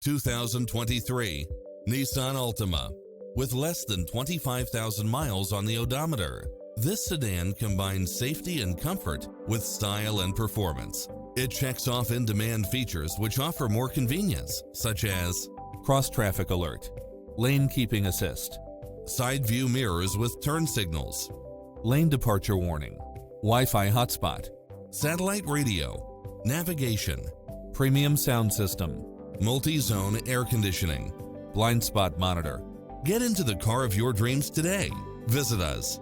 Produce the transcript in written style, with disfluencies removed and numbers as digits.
2023 Nissan Altima. With less than 25,000 miles on the odometer, this sedan combines safety and comfort with style and performance. It checks off in-demand features which offer more convenience, such as cross-traffic alert, lane keeping assist, side view mirrors with turn signals, lane departure warning, Wi-Fi hotspot, satellite radio, navigation, premium sound system, multi-zone air conditioning, blind spot monitor. Get into the car of your dreams today. Visit us.